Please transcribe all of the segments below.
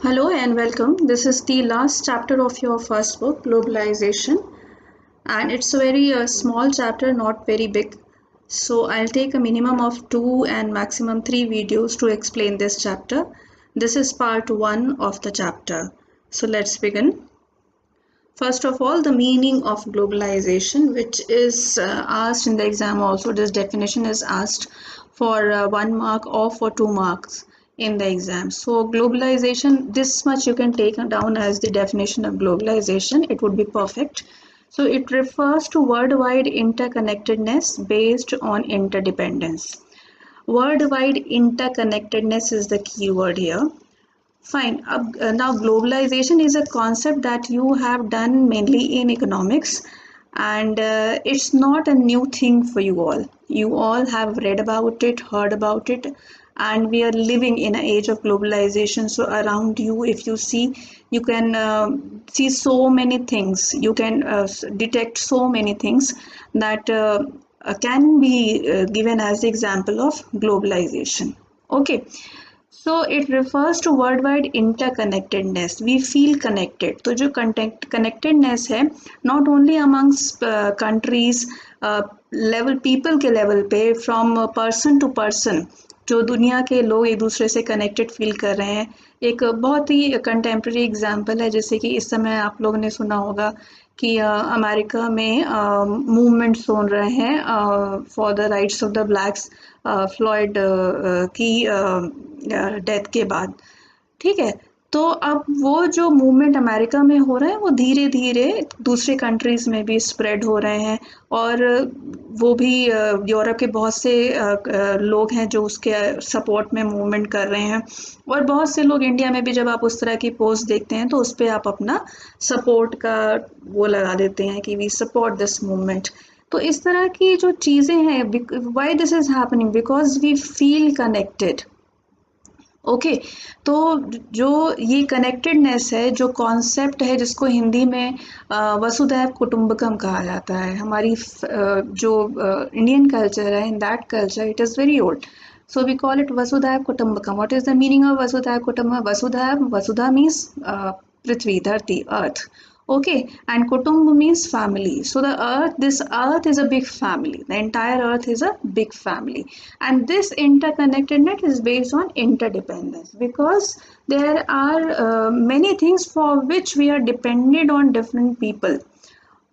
Hello and welcome. This is the last chapter of your first book, Globalization, and it's a very small chapter, not very big. So I'll take a minimum of two and maximum three videos to explain this chapter. This is part one of the chapter. So let's begin. First of all, the meaning of globalization, which is asked in the exam also. This definition is asked for 1 mark or for 2 marks in the exam. So globalization, this much you can take down as the definition of globalization. It would be perfect. So it refers to worldwide interconnectedness based on interdependence. Worldwide interconnectedness is the key word here. Fine. Now, globalization is a concept that you have done mainly in economics, and it's not a new thing for you all. You all have read about it, heard about it, and we are living in an age of globalization. So, around you, if you see, you can see so many things, you can detect so many things that can be given as the example of globalization. Okay. So it refers to worldwide interconnectedness. We feel connected. तो जो connectedness है, not only amongst countries, level people के level पे, from person to person, जो दुनिया के लोग एक दूसरे से कनेक्टेड फील कर रहे हैं. एक बहुत ही कंटेम्प्रेरी एग्जांपल है, जैसे कि इस समय आप लोगों ने सुना होगा कि अमेरिका में मूवमेंट्स हो रहे हैं for the rights of the blacks, Floyd की डेथ के बाद. ठीक है. तो अब वो जो मूवमेंट अमेरिका में हो रहा है वो धीरे धीरे दूसरे कंट्रीज में भी स्प्रेड हो रहे हैं, और वो भी यूरोप के बहुत से लोग हैं जो उसके सपोर्ट में मूवमेंट कर रहे हैं, और बहुत से लोग इंडिया में भी जब आप उस तरह की पोस्ट देखते हैं तो उस पर आप अपना सपोर्ट का वो लगा देते हैं कि वी सपोर्ट दिस मूवमेंट. तो इस तरह की जो चीज़ें हैं, why this is happening, because we feel connected. Okay. तो जो ये कनेक्टेडनेस है, जो कॉन्सेप्ट है, जिसको हिंदी में वसुधैव कुटुंबकम कहा जाता है, हमारी जो इंडियन कल्चर है, in that culture it is very old. So we call it Vasudhaiv Kutumbakam. What is the meaning of Vasudhaiv Kutumbakam? Vasudha means Prithvi, Dharti, Earth. Okay, and Kutumb means family. So this earth is a big family. The entire earth is a big family, and this interconnectedness is based on interdependence, because there are many things for which we are dependent on different people,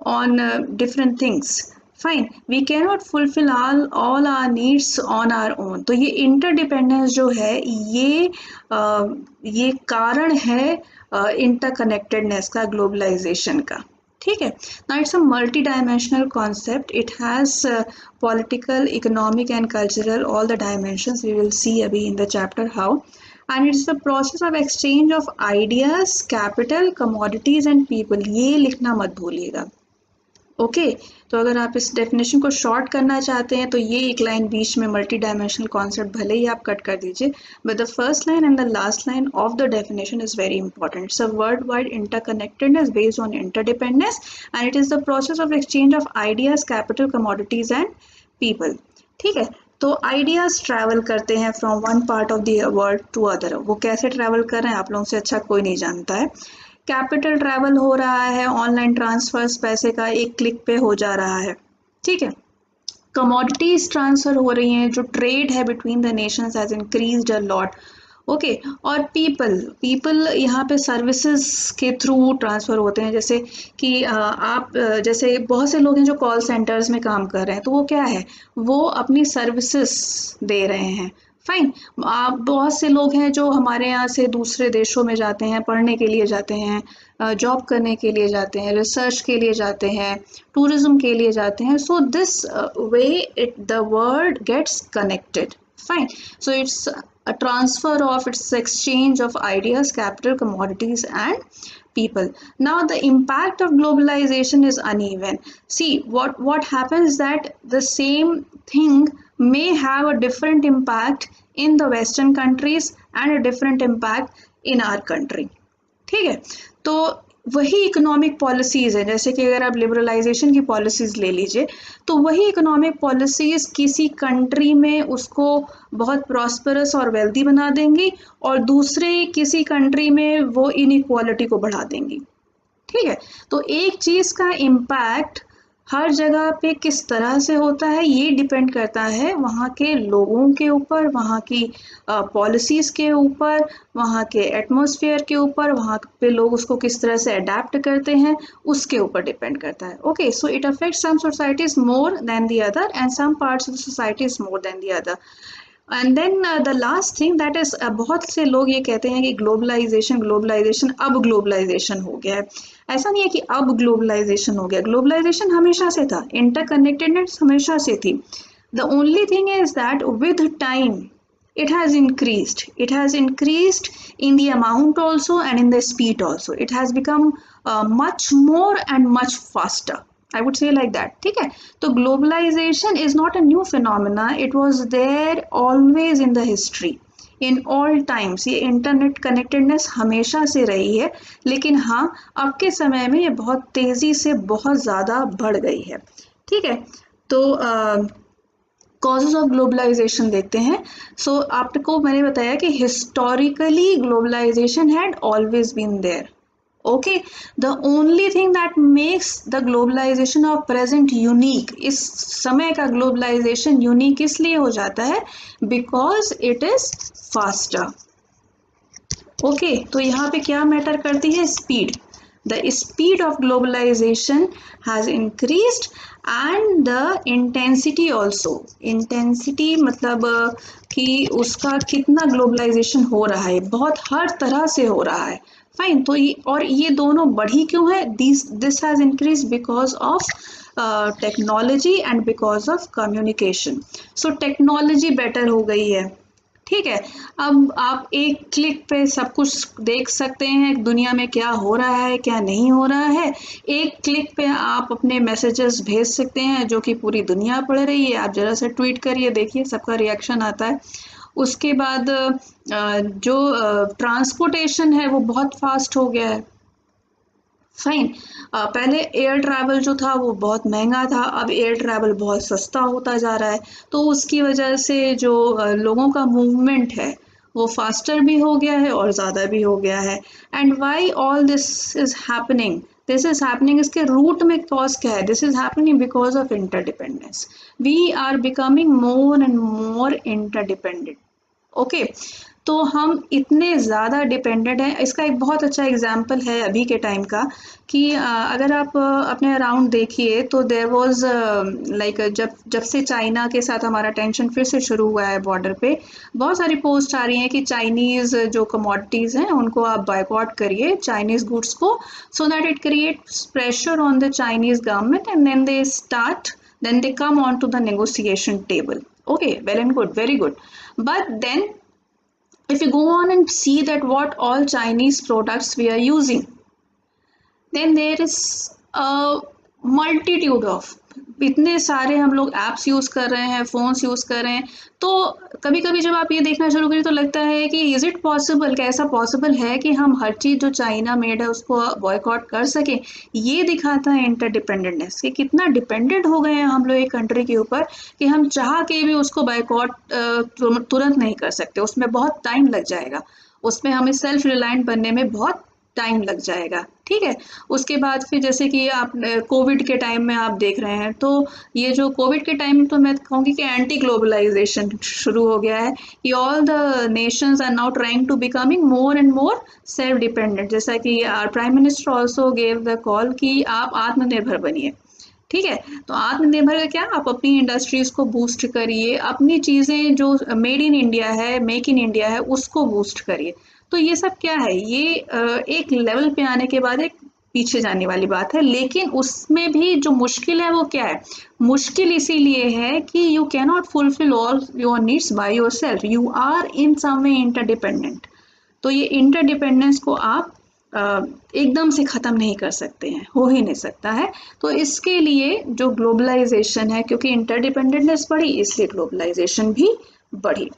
on different things. Fine. We can not fulfil all our needs on our own. तो ये interdependence जो है, ये कारण है interconnectedness का, globalisation का. ठीक है. Now it's a multi dimensional concept. It has political, economic and cultural, all the dimensions. We will see अभी in the chapter how. And it's the process of exchange of ideas, capital, commodities and people. ये लिखना मत भूलिएगा. Okay. तो अगर आप इस definition को शॉर्ट करना चाहते हैं तो ये एक लाइन बीच में मल्टी डायमेंशनल कॉन्सेप्ट भले ही आप कट कर दीजिए, but the first line and the last line of the definition is very important. It's a world wide interconnectedness based on interdependence, and it is the process of exchange of ideas, capital, commodities and people. ठीक है. तो ideas travel करते हैं from one part of the world to other. वो कैसे travel कर रहे हैं आप लोगों से अच्छा कोई नहीं जानता है. कैपिटल ट्रैवल हो रहा है, ऑनलाइन ट्रांसफर्स, पैसे का एक क्लिक पे हो जा रहा है. ठीक है. कमोडिटीज ट्रांसफर हो रही हैं, जो ट्रेड है between the Nations has increased a lot. Okay. और पीपल यहाँ पे सर्विसेज के थ्रू ट्रांसफ़र होते हैं, जैसे कि आप जैसे बहुत से लोग हैं जो कॉल सेंटर्स में काम कर रहे हैं, तो वो क्या है, वो अपनी सर्विसेज दे रहे हैं. फाइन. आप बहुत से लोग हैं जो हमारे यहाँ से दूसरे देशों में जाते हैं, पढ़ने के लिए जाते हैं, जॉब करने के लिए जाते हैं, रिसर्च के लिए जाते हैं, टूरिज्म के लिए जाते हैं. So this way it the world gets connected. Fine. So it's a transfer of, it's exchange of ideas, capital, commodities and people. Now the impact of globalization is uneven. See, what happens that the same thing may have a different impact in the Western countries and a different impact in our country. ठीक है. तो वही economic policies है, जैसे कि अगर आप liberalisation की पॉलिसीज़ ले लीजिए, तो वही इकोनॉमिक पॉलिसीज़ किसी कंट्री में उसको बहुत प्रॉस्परस और वेल्दी बना देंगी और दूसरे किसी कंट्री में वो इनइक्वालिटी को बढ़ा देंगी। ठीक है, तो एक चीज़ का इम्पैक्ट हर जगह पे किस तरह से होता है ये डिपेंड करता है वहाँ के लोगों के ऊपर, वहाँ की पॉलिसीज़ के ऊपर, वहाँ के एटमॉस्फेयर के ऊपर, वहाँ पे लोग उसको किस तरह से अडेप्ट करते हैं उसके ऊपर डिपेंड करता है। Okay, so it affects some societies more than the other and some parts of the society is more than the other. And then the last thing that is, बहुत से लोग ये कहते हैं कि ग्लोबलाइजेशन ग्लोबलाइजेशन अब ग्लोबलाइजेशन हो गया है। ऐसा नहीं है कि अब ग्लोबलाइजेशन हो गया, ग्लोबलाइजेशन हमेशा से था, इंटरकनेक्टेडनेस हमेशा से थी। The only thing is that with time it has increased, it has increased in the amount also and in the speed also, it has become much more and much faster, I would say like that। ठीक है, तो globalization is not a new phenomena, it was there always in the history, in all times. ये internet connectedness हमेशा से रही है, लेकिन हाँ अब के समय में ये बहुत तेज़ी से बहुत ज़्यादा बढ़ गई है। ठीक है, तो कॉजेज ऑफ ग्लोबलाइजेशन देखते हैं। सो आपको मैंने बताया कि historically globalisation had always been there. Okay, the only thing that makes the globalisation of present unique, इस समय का ग्लोबलाइजेशन यूनिक इसलिए हो जाता है because it is faster. Okay, तो यहाँ पे क्या मैटर करती है? Speed. The speed of globalization has increased and the intensity also। intensity मतलब कि उसका कितना ग्लोबलाइजेशन हो रहा है, बहुत हर तरह से हो रहा है। फाइन, तो ये और ये दोनों बढ़ी क्यों है? This has increase because of technology and because of communication. So technology better हो गई है। ठीक है, अब आप एक क्लिक पे सब कुछ देख सकते हैं, दुनिया में क्या हो रहा है क्या नहीं हो रहा है। एक क्लिक पे आप अपने मैसेजेस भेज सकते हैं जो कि पूरी दुनिया पढ़ रही है। आप जरा सा ट्वीट करिए, देखिए सबका रिएक्शन आता है। उसके बाद जो ट्रांसपोर्टेशन है वो बहुत फास्ट हो गया है। फाइन, पहले एयर ट्रैवल जो था वो बहुत महंगा था, अब एयर ट्रैवल बहुत सस्ता होता जा रहा है। तो उसकी वजह से जो लोगों का मूवमेंट है वो फास्टर भी हो गया है और ज़्यादा भी हो गया है। And why all this is happening? This is happening, इसके रूट में कॉज क्या है? This is happening because of interdependence. We are becoming more and more interdependent. Okay, तो हम इतने ज़्यादा डिपेंडेंट हैं। इसका एक बहुत अच्छा एग्जांपल है अभी के टाइम का कि अगर आप अपने अराउंड देखिए तो देयर वाज लाइक जब से चाइना के साथ हमारा टेंशन फिर से शुरू हुआ है बॉर्डर पे, बहुत सारी पोस्ट आ रही हैं कि चाइनीज़ जो कमोडिटीज़ हैं उनको आप बायकॉट करिए, चाइनीज़ गुड्स को, so that it creates pressure on the Chinese government and then they come on to the negotiation table। Okay, well and good, very good, but then if you go on and see that what all Chinese products we are using, then there is a multitude of, इतने सारे हम लोग apps use कर रहे हैं, phones use कर रहे हैं। तो कभी कभी जब आप ये देखना शुरू करें तो लगता है कि इज़ इट पॉसिबल, क्या ऐसा पॉसिबल है कि हम हर चीज़ जो चाइना मेड है उसको बॉयकॉट कर सकें? ये दिखाता है इंटरडिपेंडेंटनेस, कि कितना डिपेंडेंट हो गए हैं हम लोग एक कंट्री के ऊपर कि हम चाह के भी उसको बॉयकॉट तुरंत नहीं कर सकते, उसमें बहुत टाइम लग जाएगा, उसमें हमें सेल्फ रिलायंट बनने में बहुत टाइम लग जाएगा। ठीक है, उसके बाद फिर जैसे कि आप कोविड के टाइम में आप देख रहे हैं, तो ये जो कोविड के टाइम तो मैं कहूँगी कि एंटी ग्लोबलाइजेशन शुरू हो गया है कि all the nations are now trying to becoming more and more self dependent. जैसा कि prime minister also gave the call कि आप आत्मनिर्भर बनिए। ठीक है, तो आत्मनिर्भर का क्या, आप अपनी इंडस्ट्रीज को बूस्ट करिए, अपनी चीज़ें जो मेड इन इंडिया है, मेक इन इंडिया है, उसको बूस्ट करिए। तो ये सब क्या है, ये एक लेवल पे आने के बाद एक पीछे जाने वाली बात है, लेकिन उसमें भी जो मुश्किल है वो क्या है? मुश्किल इसीलिए है कि you can not fulfil all your needs by yourself, you are in some way interdependent. तो ये इंटरडिपेंडेंस को आप एकदम से ख़त्म नहीं कर सकते हैं, हो ही नहीं सकता है। तो इसके लिए जो ग्लोबलाइजेशन है, क्योंकि इंटरडिपेंडेंटनेस बढ़ी इसलिए ग्लोबलाइजेशन भी बढ़ी।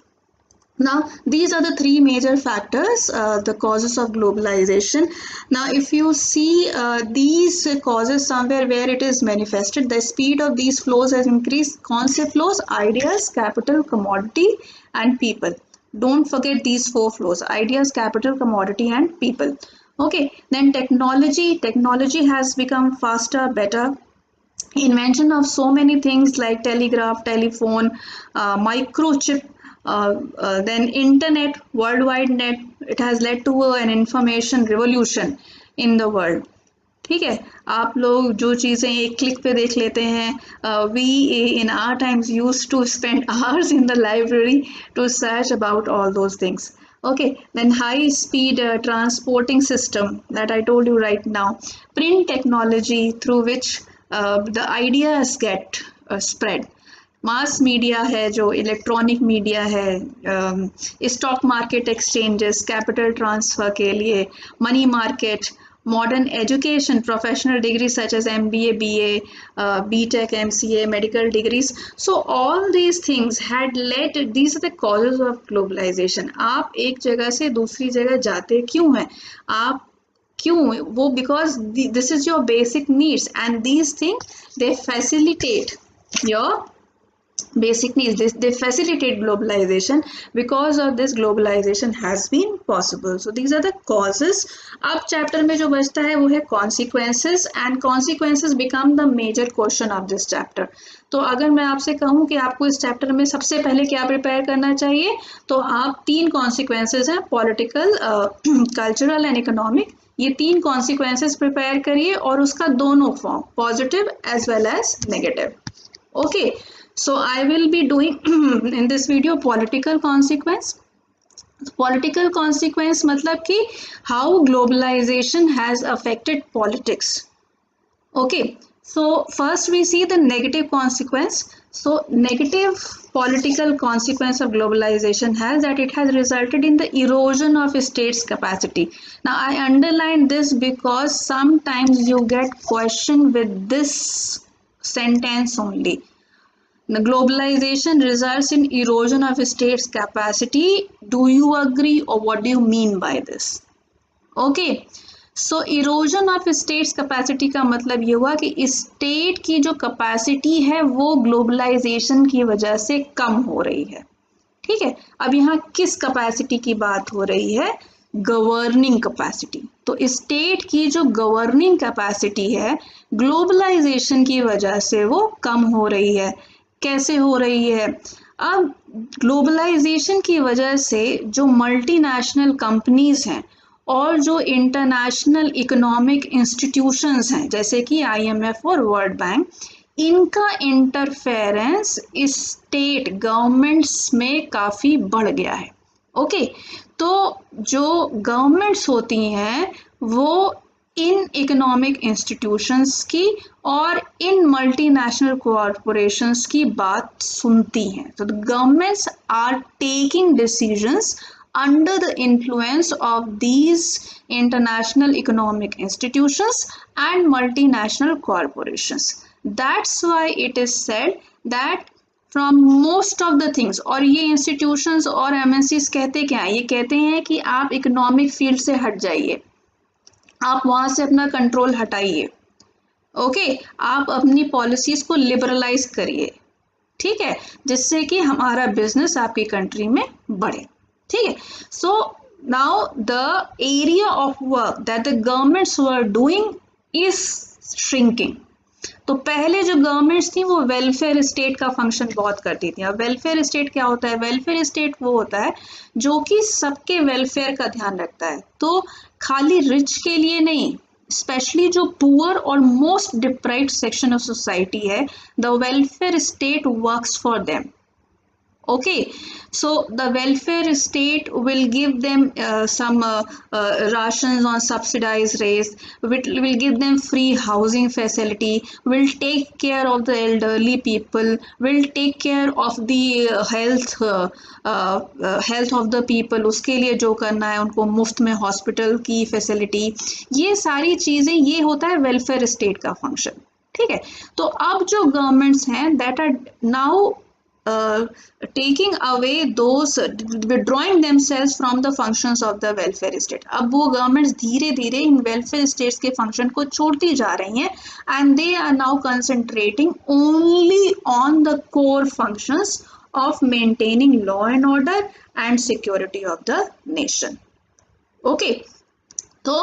Now, these are the three major factors, the causes of globalization. Now, if you see these causes somewhere where it is manifested, the speed of these flows has increased. कौन से flows? Ideas, capital, commodity, and people. Don't forget these four flows: ideas, capital, commodity, and people. Okay, then technology. Technology has become faster, better. Invention of so many things like telegraph, telephone, microchip, then internet, worldwide net. It has led to an information revolution in the world. ठीक है, आप लोग जो चीज़ें एक click पे देख लेते हैं, we in our times use to spend hours in the library to search about all those things. Okay, then high speed transporting system that I told you right now. Print technology through which the ideas get spread. Mass media है, जो electronic media है, stock market exchanges capital transfer के लिए, money market, modern education, professional degrees such as MBA, BA, BTech, MCA, medical degrees. So all these things had led, these are the causes of globalization. आप एक जगह से दूसरी जगह जाते क्यों हैं? आप क्यों वो? Because this is your basic needs, and these things they facilitate your basic needs. They facilitate globalization. Because of this, globalization has been possible. So these are the causes. अब चैप्टर में जो बचता है वो है consequences, and consequences become the major question of this chapter. तो अगर मैं आपसे कहूँ कि आपको इस चैप्टर में सबसे पहले क्या प्रिपेयर करना चाहिए, तो आप तीन consequences हैं, पॉलिटिकल, कल्चरल एंड इकोनॉमिक. ये तीन consequences प्रिपेयर करिए, और उसका दोनों form, positive as well as negative. Okay, so I will be doing in this video political consequence. Political consequence मतलब कि how globalization has affected politics. Okay, so first we see the negative consequence. So negative political consequence of globalization has that it has resulted in the erosion of states' capacity. Now I underline this because sometimes you get question with this sentence only. The globalization results in erosion of states' capacity. Do you agree, or what do you mean by this? Okay, so erosion of states' capacity का मतलब ये हुआ कि state की जो capacity है वो globalisation की वजह से कम हो रही है. ठीक है, अब यहाँ किस कैपेसिटी की बात हो रही है? Governing capacity. तो स्टेट की जो गवर्निंग कैपेसिटी है ग्लोबलाइजेशन की वजह से वो कम हो रही है. कैसे हो रही है? अब ग्लोबलाइजेशन की वजह से जो मल्टीनेशनल कंपनीज हैं और जो इंटरनेशनल इकोनॉमिक इंस्टीट्यूशंस हैं जैसे कि IMF और वर्ल्ड बैंक, इनका इंटरफेरेंस स्टेट गवर्नमेंट्स में काफ़ी बढ़ गया है. ओके, तो जो गवर्नमेंट्स होती हैं वो इन इकोनॉमिक इंस्टीट्यूशंस की और इन मल्टीनेशनल कॉरपोरेशंस की बात सुनती हैं. तो the governments are taking decisions under the influence of these international economic institutions and multinational corporations. That's why it is said that from most of the things, और ये institutions और MNCs कहते क्या है? ये कहते हैं कि आप इकोनॉमिक फील्ड से हट जाइए, आप वहाँ से अपना कंट्रोल हटाइए. ओके, आप अपनी पॉलिसीज को लिबरलाइज करिए. ठीक है, जिससे कि हमारा बिजनेस आपकी कंट्री में बढ़े. ठीक है, so now the area of work that the governments were doing is shrinking. तो पहले जो गवर्नमेंट्स थी वो वेलफेयर स्टेट का फंक्शन बहुत करती थी. अब वेलफेयर स्टेट क्या होता है? वेलफेयर स्टेट वो होता है जो कि सबके वेलफेयर का ध्यान रखता है. तो खाली रिच के लिए नहीं, स्पेशली जो पुअर और most deprived section of society है, the welfare state works for them. Okay, so the welfare state will give them some rations on subsidized rates, will give them free housing facility, will take care of the elderly people, will take care of the health of the people. उसके लिए जो करना है उनको मुफ्त में hospital की facility, ये सारी चीज़ें, ये होता है वेलफेयर स्टेट का फंक्शन. ठीक है, तो अब जो गवर्नमेंट्स हैं that are now taking away those, withdrawing themselves from the functions of the welfare state. अब वो governments धीरे धीरे इन welfare states के function को छोड़ती जा रही हैं, and they are now concentrating only on the core functions of maintaining law and order and security of the nation. Okay, तो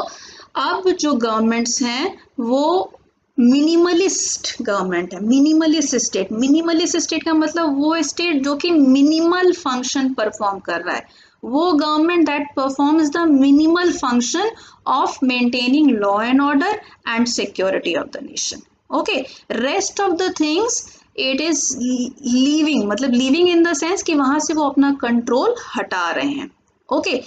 अब जो गवर्नमेंट्स हैं वो मिनिमलिस्ट गवर्नमेंट है, मिनिमलिस्ट स्टेट। मिनिमलिस्ट स्टेट का मतलब वो स्टेट जो कि मिनिमल फंक्शन परफॉर्म कर रहा है, वो government that performs the minimal function of maintaining law and order and security of the nation. Okay, rest of the things it is leaving, मतलब लीविंग इन द सेंस कि वहां से वो अपना कंट्रोल हटा रहे हैं। ओके,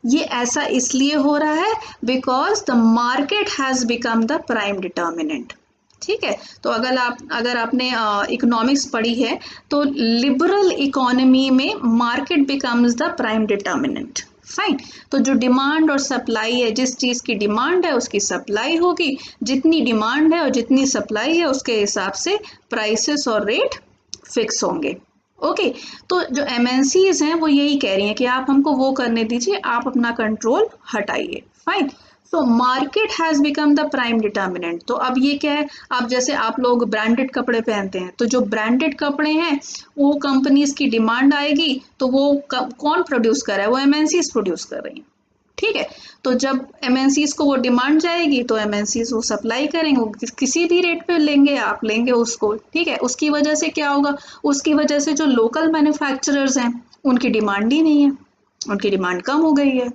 ये ऐसा इसलिए हो रहा है because the market has become the prime determinant. ठीक है, तो अगर आपने इकोनॉमिक्स पढ़ी है तो लिबरल इकोनॉमी में market becomes the prime determinant. Fine, तो जो डिमांड और सप्लाई है, जिस चीज़ की डिमांड है उसकी सप्लाई होगी, जितनी डिमांड है और जितनी सप्लाई है उसके हिसाब से प्राइसेस और रेट फिक्स होंगे। ओके, तो जो एमएनसीज हैं वो यही कह रही हैं कि आप हमको वो करने दीजिए, आप अपना कंट्रोल हटाइए। Fine, so market has become the prime determinant. तो अब ये क्या है, अब जैसे आप लोग ब्रांडेड कपड़े पहनते हैं, तो जो ब्रांडेड कपड़े हैं वो कंपनीज की डिमांड आएगी तो वो कौन प्रोड्यूस कर रहा है, वो एमएनसीज प्रोड्यूस कर रही हैं। ठीक है, तो जब एमएनसीज को वो डिमांड जाएगी तो एमएनसीज वो सप्लाई करेंगे, वो किसी भी रेट पे लेंगे, आप लेंगे उसको। ठीक है, उसकी वजह से क्या होगा, उसकी वजह से जो लोकल मैन्युफैक्चरर्स हैं उनकी डिमांड ही नहीं है, उनकी डिमांड कम हो गई है।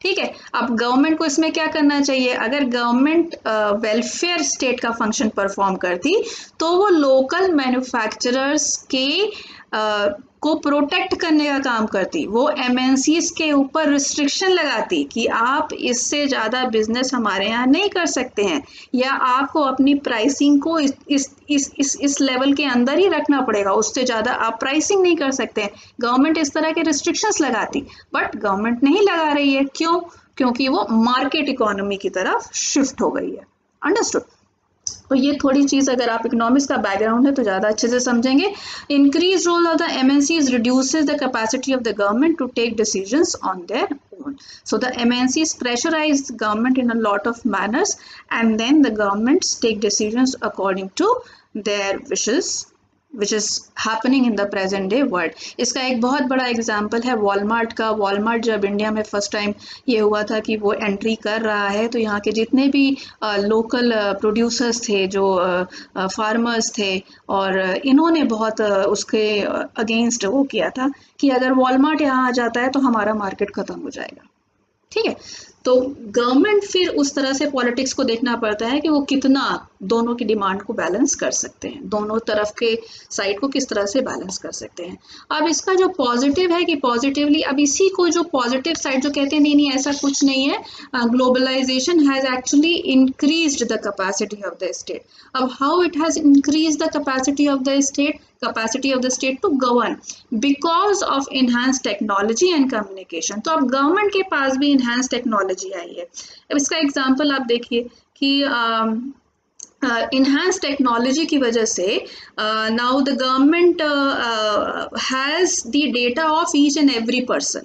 ठीक है, अब गवर्नमेंट को इसमें क्या करना चाहिए, अगर गवर्नमेंट वेलफेयर स्टेट का फंक्शन परफॉर्म करती तो वो लोकल मैन्युफैक्चरर्स के को प्रोटेक्ट करने का काम करती, वो एमएनसीज के ऊपर रिस्ट्रिक्शन लगाती कि आप इससे ज़्यादा बिजनेस हमारे यहाँ नहीं कर सकते हैं, या आपको अपनी प्राइसिंग को इस लेवल के अंदर ही रखना पड़ेगा, उससे ज़्यादा आप प्राइसिंग नहीं कर सकते हैं। गवर्नमेंट इस तरह के रिस्ट्रिक्शंस लगाती, बट गवर्नमेंट नहीं लगा रही है। क्यों? क्योंकि वो मार्केट इकोनॉमी की तरफ शिफ्ट हो गई है। अंडरस्टूड? तो ये थोड़ी चीज़ अगर आप इकोनॉमिक्स का बैकग्राउंड है तो ज़्यादा अच्छे से समझेंगे। Increase role of the MNCs reduces the capacity of the government to take decisions on their own. So the MNCs pressurize the government in a lot of manners, and then the governments take decisions according to their wishes, which is happening in the present day world. इसका एक बहुत बड़ा example है Walmart का। Walmart जब India में first time ये हुआ था कि वो एंट्री कर रहा है, तो यहाँ के जितने भी लोकल प्रोड्यूसर्स थे, जो फार्मर्स थे, और इन्होंने बहुत उसके अगेंस्ट वो किया था कि अगर वॉलमार्ट यहाँ आ जाता है तो हमारा मार्केट ख़त्म हो जाएगा। ठीक है, तो गवर्नमेंट फिर उस तरह से पॉलिटिक्स को देखना पड़ता है कि वो कितना दोनों की डिमांड को बैलेंस कर सकते हैं, दोनों तरफ के साइड को किस तरह से बैलेंस कर सकते हैं। अब इसका जो पॉजिटिव है कि पॉजिटिवली, अब इसी को जो पॉजिटिव साइड जो कहते हैं, नहीं नहीं ऐसा कुछ नहीं है, globalization has actually increased the capacity of the state. अब how it has increase the capacity of the state, capacity of the state to govern because of enhanced technology and communication। तो अब गवर्नमेंट के पास भी enhanced technology आई है। अब इसका example आप देखिए कि enhanced technology की वजह से now the government has the data of each and every person।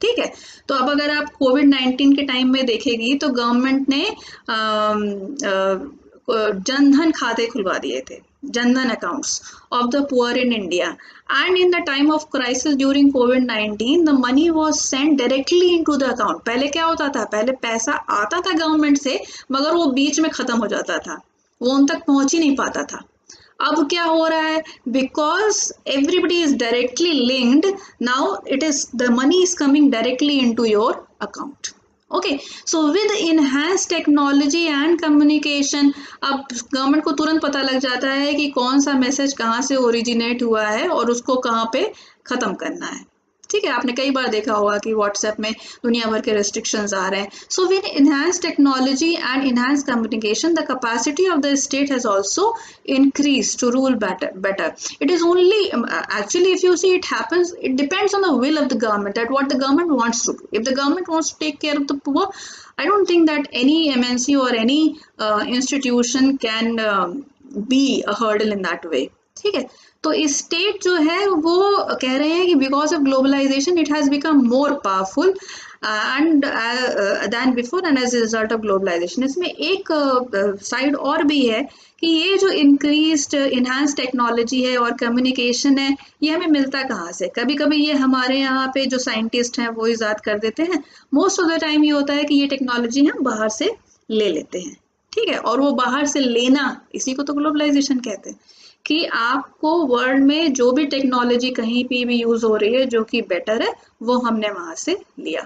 ठीक है, तो अब अगर आप कोविड-19 के टाइम में देखेगी तो गवर्नमेंट ने जनधन खाते खुलवा दिए थे, Jan Dhan accounts of the poor in India, and in the time of crisis during COVID-19 the money was sent directly into the account। पहले क्या होता था, पहले पैसा आता था गवर्नमेंट से मगर वो बीच में खत्म हो जाता था, वो उन तक पहुंच ही नहीं पाता था। अब क्या हो रहा है, because everybody is directly linked, now it is the money is coming directly into your account. Okay, so with enhance technology and communication अब गवर्नमेंट को तुरंत पता लग जाता है कि कौन सा मैसेज कहाँ से ओरिजिनेट हुआ है और उसको कहाँ पे ख़त्म करना है। ठीक है, आपने कई बार देखा होगा कि व्हाट्सएप में दुनिया भर के रिस्ट्रिक्शंस आ रहे हैं। So with enhance technology and enhance communication the capacity of the state has also increased to rule better. It is only actually, if you see, it happens, it depends on the will of the government, that what the government wants to do. If the government wants to take care of the poor, I don't think that any MNC or any institution can be a hurdle in that way. ठीक है, तो state जो है वो कह रहे हैं कि because of globalisation it has become more powerful and than before and as a result of globalisation. इसमें एक साइड और भी है कि ये जो इंक्रीज्ड इन्हांस टेक्नोलॉजी है और कम्युनिकेशन है, ये हमें मिलता कहाँ से? कभी कभी ये हमारे यहाँ पे जो साइंटिस्ट हैं वो ईजाद कर देते हैं, मोस्ट ऑफ द टाइम ये होता है कि ये टेक्नोलॉजी हम बाहर से ले लेते हैं, ठीक है। और वो बाहर से लेना, इसी को तो ग्लोबलाइजेशन कहते हैं, कि आपको वर्ल्ड में जो भी टेक्नोलॉजी कहीं पे भी यूज हो रही है जो कि बेटर है, वो हमने वहां से लिया,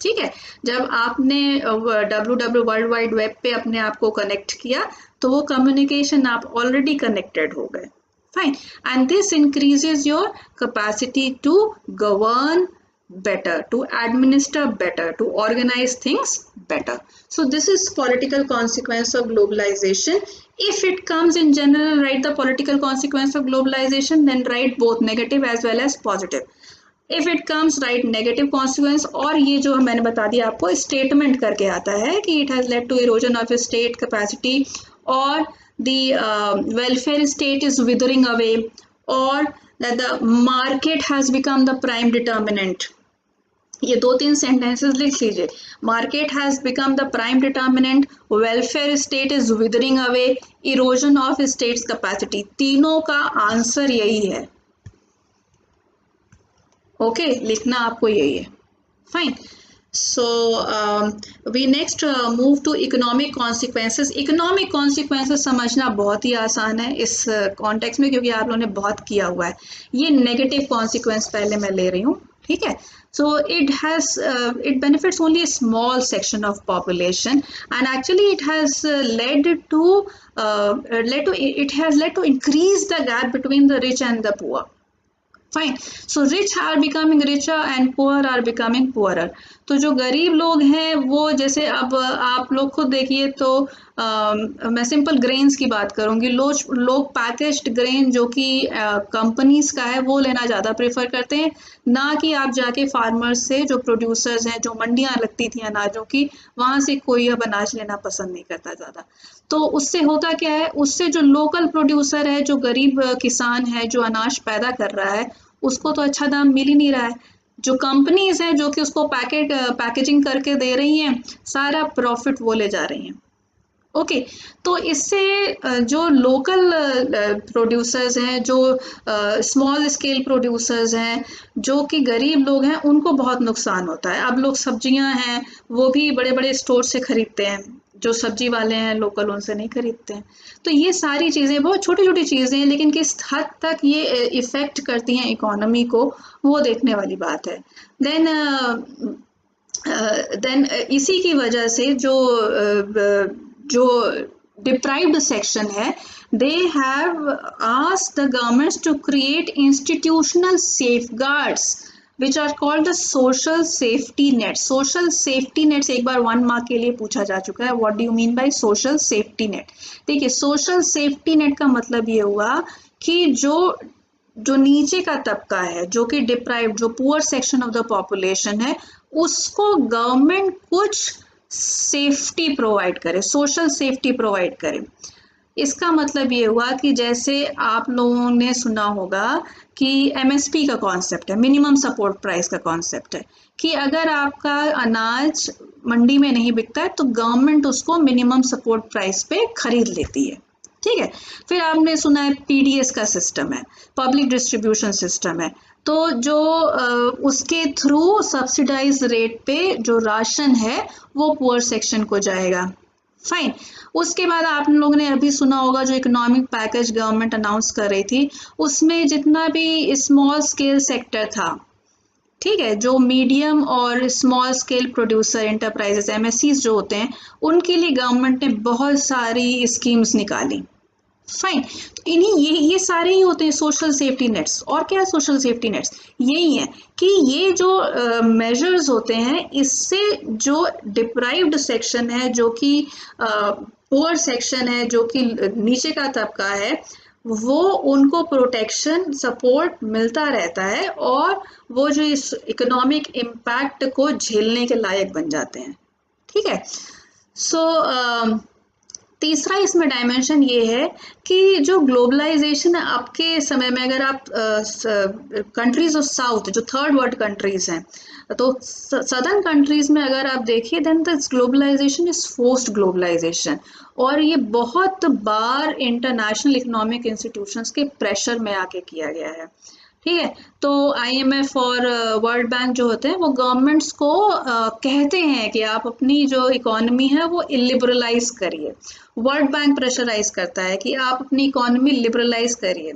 ठीक है। जब आपने वर्ल्ड वाइड वेब पे अपने आप को कनेक्ट किया तो वो कम्युनिकेशन आप ऑलरेडी कनेक्टेड हो गए, fine. And this increases your capacity to govern better, to administer better, to organize things better. So this is political consequence of globalization. If it comes in general, write the political consequence of globalization, then write both negative as well as positive. If it comes, write negative consequence, और ये जो मैंने बता दिया आपको statement करके आता है कि it has led to erosion of state capacity, or the welfare state is withering away, or that the market has become the prime determinant. ये 2-3 सेंटेंसेस लिख लीजिए। Market has become the prime determinant, welfare state is withering away, erosion of states capacity, तीनों का answer यही है। Okay, लिखना आपको यही है, fine. So we next move to economic consequences. Economic consequences समझना बहुत ही आसान है इस कॉन्टेक्स्ट में, क्योंकि आप लोगों ने बहुत किया हुआ है। ये नेगेटिव कॉन्सिक्वेंस पहले मैं ले रही हूँ, ठीक है। So it benefits only a small section of population, and actually it has led to increase the gap between the rich and the poor. Fine. So rich are becoming richer and poor are becoming poorer. तो जो गरीब लोग हैं वो, जैसे अब आप लोग खुद देखिए तो मैं सिंपल ग्रेन्स की बात करूंगी। लोग पैकेज्ड ग्रेन जो कि कंपनीज का है वो लेना ज़्यादा प्रेफर करते हैं, ना कि आप जाके फार्मर्स से, जो प्रोड्यूसर्स हैं, जो मंडियाँ लगती थी अनाजों की, वहाँ से कोई अब अनाज लेना पसंद नहीं करता ज़्यादा। तो उससे होता क्या है, उससे जो लोकल प्रोड्यूसर है, जो गरीब किसान है, जो अनाज पैदा कर रहा है, उसको तो अच्छा दाम मिल ही नहीं रहा है। जो कंपनीज हैं जो कि उसको पैकेजिंग करके दे रही हैं, सारा प्रॉफिट वो ले जा रही हैं। ओके, तो इससे जो लोकल प्रोड्यूसर्स हैं, जो स्मॉल स्केल प्रोड्यूसर्स हैं, जो कि गरीब लोग हैं, उनको बहुत नुकसान होता है। अब लोग सब्जियां हैं वो भी बड़े बड़े स्टोर से खरीदते हैं, जो सब्जी वाले हैं लोकल उनसे नहीं खरीदते हैं। तो ये सारी चीज़ें बहुत छोटी छोटी चीज़ें हैं, लेकिन किस हद तक ये इफ़ेक्ट करती हैं इकोनॉमी को, वो देखने वाली बात है। देन इसी की वजह से जो deprived section है, they have asked the governments to create institutional safeguards which are called the social safety nets. Social safety nets एक बार 1 मार्क के लिए पूछा जा चुका है। What do you mean by social safety net? देखिए, social safety net का मतलब ये हुआ कि जो नीचे का तबका है, जो कि डिप्राइव्ड, जो poor section of the population है, उसको गवर्नमेंट कुछ सेफ्टी प्रोवाइड करे, सोशल सेफ्टी प्रोवाइड करे। इसका मतलब ये हुआ कि जैसे आप लोगों ने सुना होगा कि एमएसपी का कॉन्सेप्ट है, मिनिमम सपोर्ट प्राइस का कॉन्सेप्ट है, कि अगर आपका अनाज मंडी में नहीं बिकता है तो गवर्नमेंट उसको मिनिमम सपोर्ट प्राइस पे खरीद लेती है, ठीक है। फिर आपने सुना है पीडीएस का सिस्टम है, पब्लिक डिस्ट्रीब्यूशन सिस्टम है, तो जो उसके थ्रू सब्सिडाइज रेट पे जो राशन है वो पुअर सेक्शन को जाएगा, फाइन। उसके बाद आप लोगों ने अभी सुना होगा जो इकोनॉमिक पैकेज गवर्नमेंट अनाउंस कर रही थी, उसमें जितना भी स्मॉल स्केल सेक्टर था, ठीक है, जो मीडियम और स्मॉल स्केल प्रोड्यूसर एंटरप्राइजेस एमएससीज जो होते हैं, उनके लिए गवर्नमेंट ने बहुत सारी स्कीम्स निकाली, फाइन। तो ये सारे ही होते हैं सोशल सेफ्टी नेट्स। और क्या है सोशल सेफ्टी नेट्स? यही है कि ये जो मेजर्स होते हैं, इससे जो डिप्राइव्ड सेक्शन है, जो कि पुअर सेक्शन है, जो कि नीचे का तबका है, वो उनको प्रोटेक्शन सपोर्ट मिलता रहता है, और वो जो इस इकोनॉमिक इम्पैक्ट को झेलने के लायक बन जाते हैं, ठीक है। सो तीसरा इसमें डायमेंशन ये है कि जो ग्लोबलाइजेशन है आपके समय में, अगर आप कंट्रीज ऑफ साउथ जो थर्ड वर्ल्ड कंट्रीज हैं, तो सदर्न कंट्रीज में अगर आप देखिए then this globalisation is forced globalisation, और ये बहुत बार इंटरनेशनल इकोनॉमिक इंस्टीट्यूशंस के प्रेशर में आके किया गया है। ठीक है, तो IMF और वर्ल्ड बैंक जो होते हैं वो गवर्नमेंट्स को कहते हैं कि आप अपनी जो इकोनॉमी है वो लिबरलाइज करिए। वर्ल्ड बैंक प्रेशराइज करता है कि आप अपनी इकोनॉमी लिबरलाइज करिए।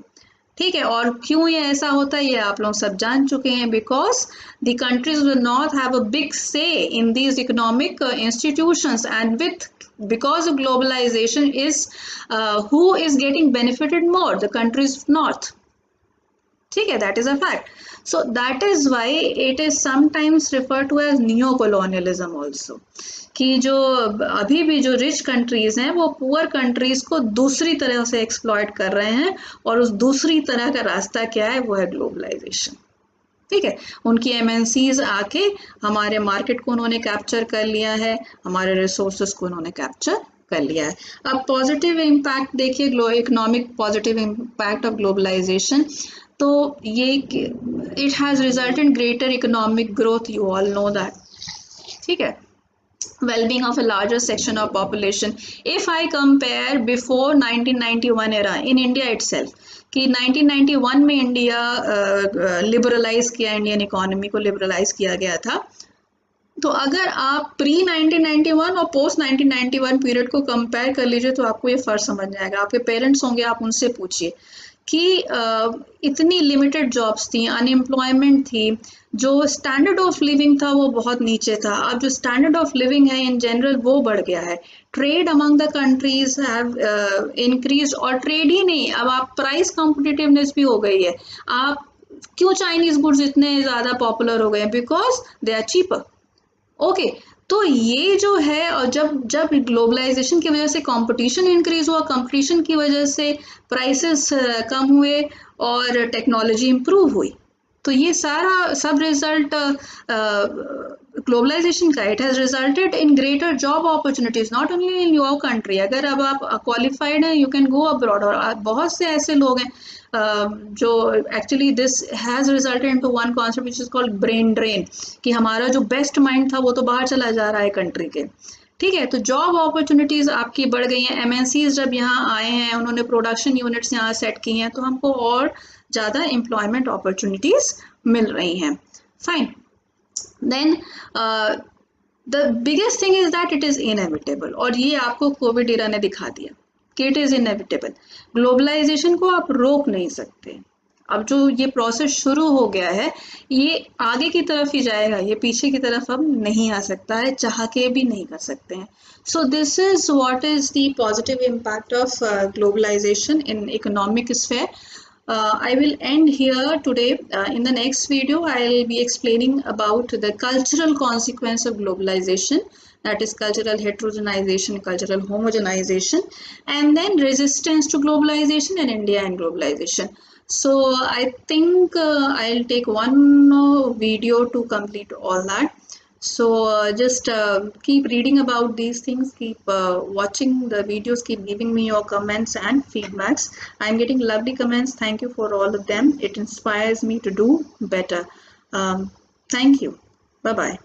ठीक है, और क्यों ये ऐसा होता है ये आप लोग सब जान चुके हैं, because the countries will not have a big say in these economic institutions, and with because of globalization is who is getting benefited more, the countries of north. ठीक है, that is a fact. So that is why it is sometimes refer to as neo colonialism also, कि जो अभी भी जो rich countries हैं वो poor countries को दूसरी तरह से एक्सप्लॉइट कर रहे हैं, और उस दूसरी तरह का रास्ता क्या है, वो है ग्लोबलाइजेशन. ठीक है, उनकी MNCs आके हमारे मार्केट को उन्होंने कैप्चर कर लिया है, हमारे रिसोर्सेज को उन्होंने कैप्चर कर लिया है. अब पॉजिटिव इम्पैक्ट देखिए, economic positive impact of globalisation, तो ये it has result in greater economic growth, you all know that. ठीक है, well-being of a larger section of population. If I compare before 1991 era in India itself, कि 1991 में India liberalise किया, Indian economy को liberalise किया गया था. तो अगर आप प्री 1991 और पोस्ट 1991 पीरियड को कंपेयर कर लीजिए तो आपको ये फर्क समझ जाएगा. आपके पेरेंट्स होंगे, आप उनसे पूछिए कि इतनी लिमिटेड जॉब्स थी, अनएम्प्लॉयमेंट थी, जो स्टैंडर्ड ऑफ लिविंग था वो बहुत नीचे था. अब जो स्टैंडर्ड ऑफ लिविंग है इन जनरल वो बढ़ गया है. Trade among the countries have increase, और ट्रेड ही नहीं, अब आप प्राइस कॉम्पिटिटिवनेस भी हो गई है. आप क्यों चाइनीज गुड्स इतने ज़्यादा पॉपुलर हो गए हैं? Because they are cheaper. Okay, तो ये जो है, और जब जब ग्लोबलाइजेशन की वजह से कंपटीशन इंक्रीज हुआ, कंपटीशन की वजह से प्राइसेस कम हुए और टेक्नोलॉजी इंप्रूव हुई, तो ये सारा सब रिजल्ट ग्लोबलाइजेशन का. It has resulted in greater job opportunities not only in your country. अगर अब आप क्वालिफाइड हैं, यू कैन गो अब्रॉड. और बहुत से ऐसे लोग हैं जो actually this has resulted into one concept which is called brain drain, कि हमारा जो बेस्ट माइंड था वो तो बाहर चला जा रहा है कंट्री के. ठीक है, तो जॉब अपॉर्चुनिटीज़ आपकी बढ़ गई हैं. MNCs जब यहाँ आए हैं, उन्होंने प्रोडक्शन यूनिट्स यहाँ सेट की हैं, तो हमको और ज़्यादा एम्प्लॉयमेंट अपॉर्चुनिटीज़ मिल रही हैं. Fine. Then the biggest thing is that it is inevitable, और ये आपको कोविड इरा ने दिखा दिया कि इट इज़ इनएविटेबल. ग्लोबलाइजेशन को आप रोक नहीं सकते. अब जो ये प्रोसेस शुरू हो गया है, ये आगे की तरफ ही जाएगा, ये पीछे की तरफ अब नहीं आ सकता है, चाह के भी नहीं कर सकते हैं. So this is what is the positive impact of globalisation in economic sphere. I will end here today. In the next video, I will be explaining about the cultural consequence of globalization, that is cultural heterogenization, cultural homogenization, and then resistance to globalization in India and globalization. So I think I'll take one video to complete all that. So just keep reading about these things, keep watching the videos, keep giving me your comments and feedbacks. I'm getting lovely comments. Thank you for all of them. It inspires me to do better. Thank you. Bye bye.